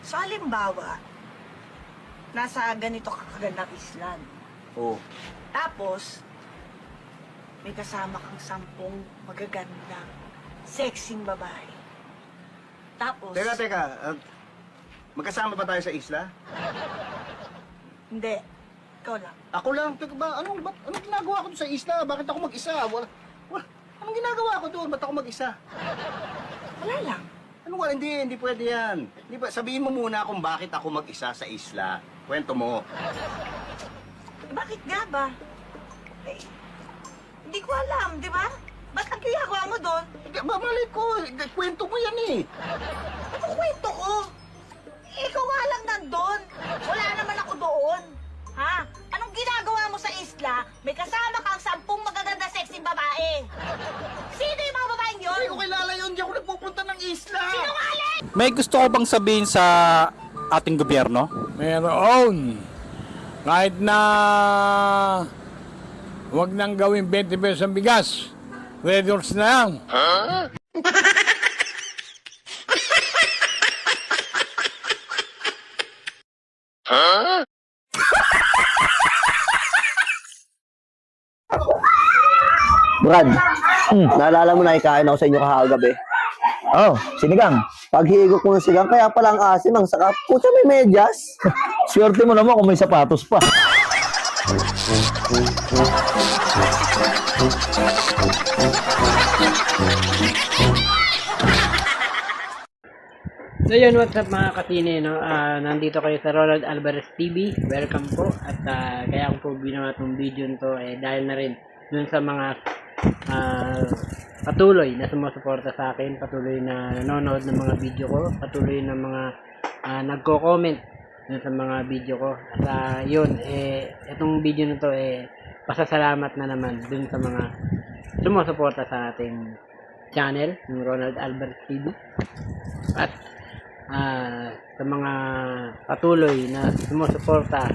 So, halimbawa, nasa ganito kakagandang island. Oo. Tapos, may kasama kang 10 magagandang, sexing babae. Tapos, Teka. Magkasama ba tayo sa isla? hindi. Ikaw lang. Ako lang. Teka ba? Anong ginagawa ko doon sa isla? Bakit ako mag-isa? Anong ginagawa ko doon? Ba't ako mag-isa? Wala lang. Ano wala? Hindi pwede yan. Hindi ba? Sabihin mo muna kung bakit ako mag-isa sa isla. Kwento mo. Bakit nga ba? Eh, hindi ko alam, di ba? Ba't ang ginagawa mo doon? Mali ko. Kwento mo yan eh. Ano kwento ko? Ikaw nga lang nandun. Wala naman ako doon. Ha? Anong ginagawa mo sa isla? May kasama kang 10 magaganda sexy babae. Sino yung mga babaeng yun? Hindi ko kilala yun. Hindi ako nagpupunta ng isla. Sinungaling! May gusto ko bang sabihin sa ating gobyerno? Meron. Kahit na huwag nang gawin 20 pesos ang bigas. Red Horse na lang. Brad, naalala mo na ikain ako sa inyo kahagabi? Oh, sinigang. Paghigop ko ng sigang, kaya pala ang asim, ang sakap. Puta, may medyas. Swerte mo naman kung may sapatos pa. So yun, what's up mga katine, no? Nandito kayo sa Ronald Alvarez TV. Welcome po. At kaya ko po ginawa itong video nito dahil na rin dun sa mga patuloy na sumusuporta sa akin, patuloy na nanonood ng mga video ko, patuloy na mga nagko-comment dun sa mga video ko. At yun, itong video nito pasasalamat na naman dun sa mga sumusuporta sa ating channel, yung Ronald Alvarez TV. At sa mga patuloy na sumusuporta,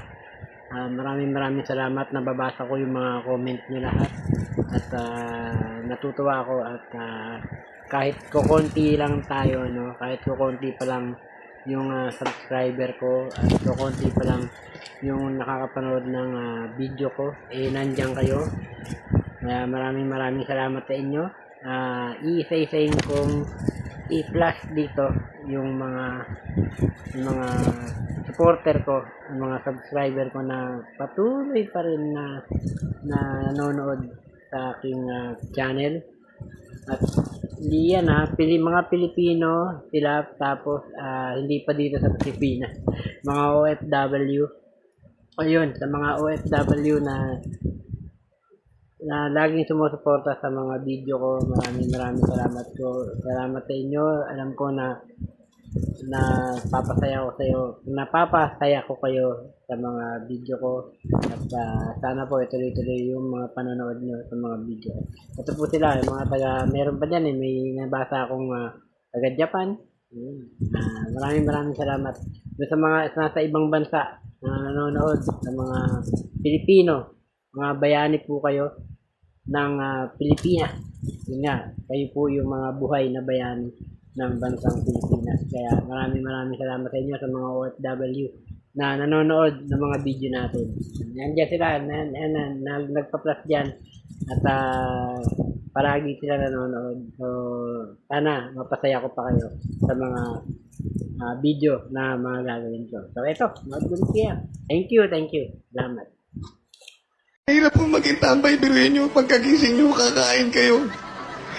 maraming salamat. Nababasa ko yung mga comment nyo lahat at natutuwa ako at kahit kukunti lang tayo, no? Kahit kukunti pa lang yung subscriber ko at kukunti pa lang yung nakakapanood ng video ko, nandyan kayo. Kaya maraming salamat sa inyo. Isa-isahin kong i-plus dito yung mga supporter ko, yung mga subscriber ko na patuloy pa rin na nanonood sa aking channel. At hindi yan mga Pilipino sila, tapos hindi pa dito sa Pilipinas, mga OFW. Ayun, sa mga OFW na laging sumusuporta sa mga video ko, maraming salamat ko. Salamat sa inyo. Alam ko na napapasaya ko kayo sa mga video ko. At sana po ituloy-tuloy yung mga panonood nyo sa mga video. Ito po sila, yung mga meron pa dyan may nabasa akong taga Japan. Maraming salamat. Doon sa mga nasa ibang bansa na nanonood, sa mga Pilipino, mga bayani po kayo ng Pilipinas. Yun nga, kayo po yung mga buhay na bayani ng bansang Pilipinas. Kaya maraming salamat sa inyo, sa mga OFW na nanonood ng mga video natin. Nandiyan sila, nagpa-plus dyan at palagi sila nanonood. So sana mapasaya ko pa kayo sa mga video na mga gagawin ko. So ito, mag-good kaya. Thank you. Salamat. Hirap po maging tambay, biruin nyo, pagkagising nyo, kakain kayo.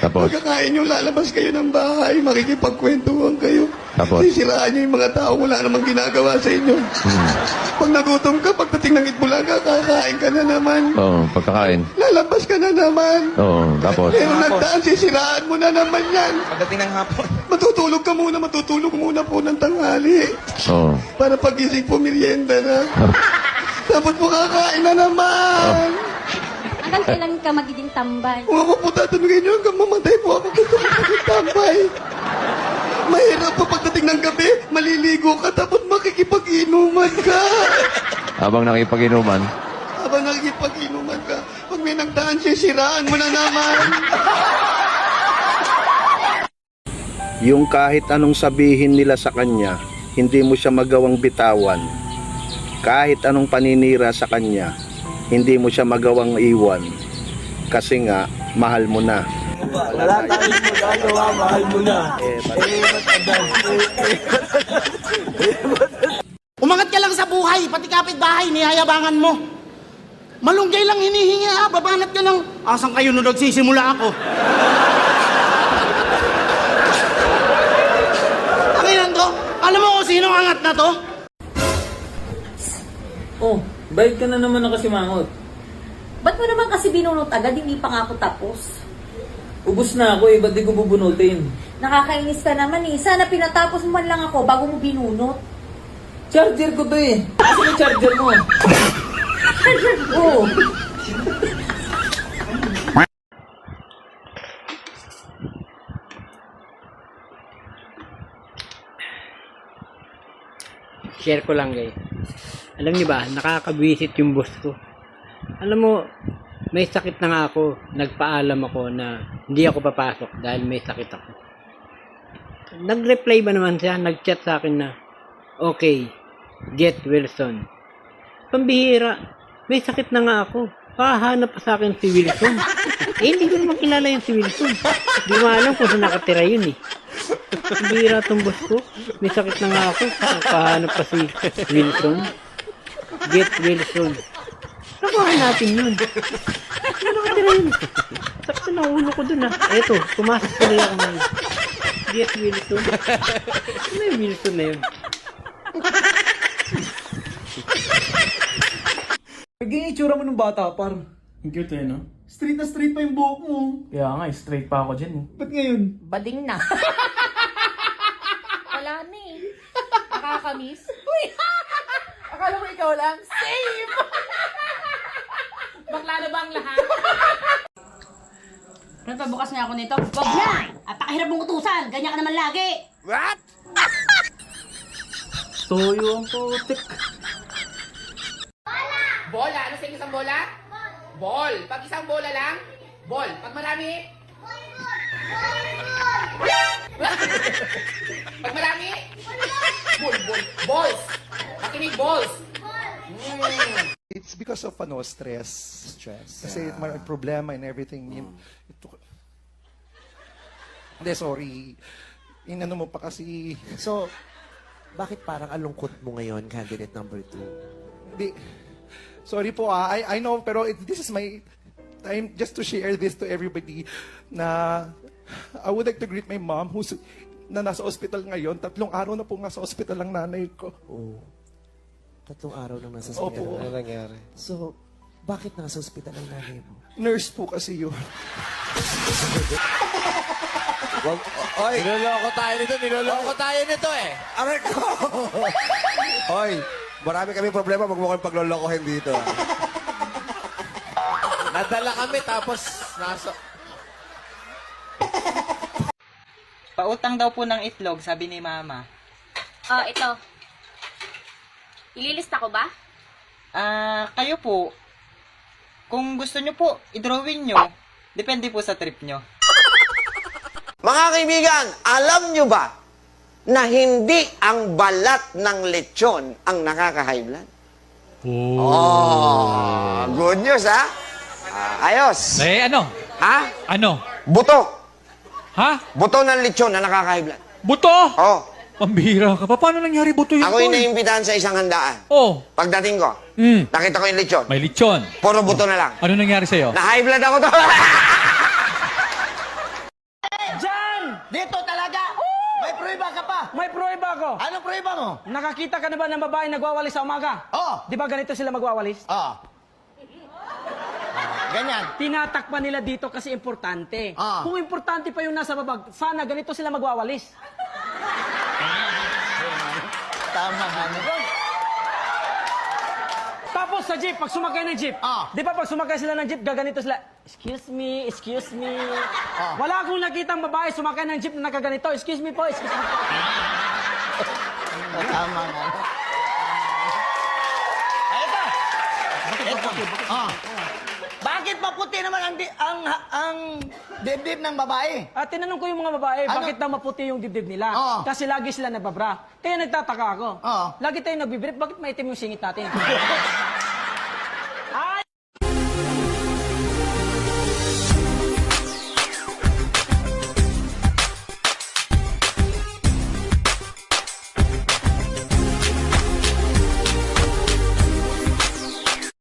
Tapos, Pagkakain nyo, lalabas kayo ng bahay, makikipagkwentuhan kayo. Tapos? Sisiraan nyo yung mga tao, wala namang ginagawa sa inyo. Pag nagutom ka, pagdating ng Itbulaga, kakain ka na naman. pagkakain. Lalabas ka na naman. Tapos. Pero nagdaan, sisiraan mo na naman yan. Pagdating ng hapon. Matutulog muna po ng tanghali. Para pagising po, merienda na. Tapos po kakain na naman. Hanggang kailan ka magiging tambay? Kung ako po tatanungin nyo, hanggang mamatay po ako, gusto ko maging tambay. Mahirap po pagdating ng gabi, maliligo ka, tapos makikipag-inuman ka. Habang nakipag-inuman ka, pag may nagdaan, sisiraan mo na naman. Yung kahit anong sabihin nila sa kanya, hindi mo siya magawang bitawan. Kahit anong paninira sa kanya, hindi mo siya magawang iwan. Kasi nga, mahal mo na. Wala tayong magagawa, mahal mo na. Umangat ka lang sa buhay, pati kapitbahay, niyayabangan mo. Malunggay lang hinihingi babanat ka ng, asan kayo nung nagsisimula ako? Ang ilan to? Alam mo kung sino ang angat na to? Oh, bayad ka na naman nakasimangot. Ba't mo naman kasi binunot agad, hindi pa nga ako tapos? Ubus na ako eh, ba't di ko bubunutin? Nakakainis ka naman eh. Sana pinatapos mo man lang ako bago mo binunot. Charger ko to eh. Kasi yung charger mo. Oo. Share ko lang guys. Alam niyo ba, nakakabwisit yung boss ko. Alam mo, may sakit na nga ako. Nagpaalam ako na hindi ako papasok dahil may sakit ako. Nag-reply ba naman siya? Nag-chat sa akin na, okay, get Wilson. Pambihira, may sakit na nga ako. Pahanap pa sa akin si Wilson. Hindi ko naman kilala yung si Wilson. Hindi mo alam kung saan nakatira yun eh. Pambihira tong boss ko. May sakit na nga ako. Pahanap pa si Wilson. Get Wilson. Nakuhaan natin yun. Ano nakatira yun? Sakto na ulo ko dun ah. Eto, pumasok ko na ako ngayon. Get Wilson. Ano yung Wilson na yun? Naging itsura mo nung bata, par. Ang cute eh, no? Straight na straight pa yung buhok mo. Kaya nga, straight pa ako dyan eh. Ba't ngayon? Bading na. Wala na eh. Nakakamiss. Uy! Akala mo ikaw lang? Same! Bakla na ba ang lahat? Pero pabukas na ako nito. Wag na! At pakahirap mong utusan. Ganyan ka naman lagi. Toyo ang putik. Bola? Ano sa isang bola? Ball. Pag isang bola lang? Ball. Pag marami? Pag marami? Ball. Balls. Makinig balls. It's because of stress. Kasi may problema and everything. Hindi, sorry. Inano mo pa kasi... So, bakit parang alungkot mo ngayon, candidate number 2? Hindi. Sorry po I know, pero this is my time just to share this to everybody na I would like to greet my mom na nasa ospital ngayon. 3 araw na po nasa ospital ang nanay ko. Oo. 3 araw nang nasa Opo. ospital. Ano nangyari? So, bakit nasa ospital ang nanay mo? Nurse po kasi yun. Oy! Niloloko tayo nito eh! Aray ko! Oy! Marami kami problema, wag mo kami paglolokohin dito. Nadala kami tapos nasa... Pautang daw po ng itlog, sabi ni Mama. Oh, ito. Ililista ko ba? Kayo po. Kung gusto nyo po, i-drawing nyo. Depende po sa trip nyo. Mga kaibigan, alam nyo ba na hindi ang balat ng lechon ang nakaka-high blood? Oh, good news ha? Ayos. ano? Ha? Ano? Buto. Ha? Buto ng lechon na nakaka-high blood. Buto? Oh, Pambihira ka pa. Paano nangyari buto yun? ako yung naimbitahan sa isang handaan. Oh. Pagdating ko, nakita ko yung lechon. May lechon. Puro buto na lang. Ano nangyari sa'yo? Na-high blood ako to. Dito talaga! May prueba ka pa! May prueba ko. Anong prueba mo? Nakakita ka na ba ng babae nagwawalis sa umaga? Oo. Di ba ganito sila magwawalis? Oo. Ganyan. Tinatakpan nila dito kasi importante. Ah. Kung importante pa yung nasa babag, sana ganito sila magwawalis. Tama nga naman. Tapos sa jeep, pag sumakay ng jeep, di ba pag sumakay sila ng jeep, gaganito sila, excuse me. Wala akong nakitang babae sumakay ng jeep na nakaganito, excuse me po. Tama nga. Ito. Bakit bakit maputi naman ang dibdib ng babae? At tinanong ko yung mga babae, bakit daw maputi yung dibdib nila? Oo. Kasi lagi sila nababra. Kaya nagtataka ako. Oo. Lagi tayong nagbibrief, bakit maitim yung singit natin?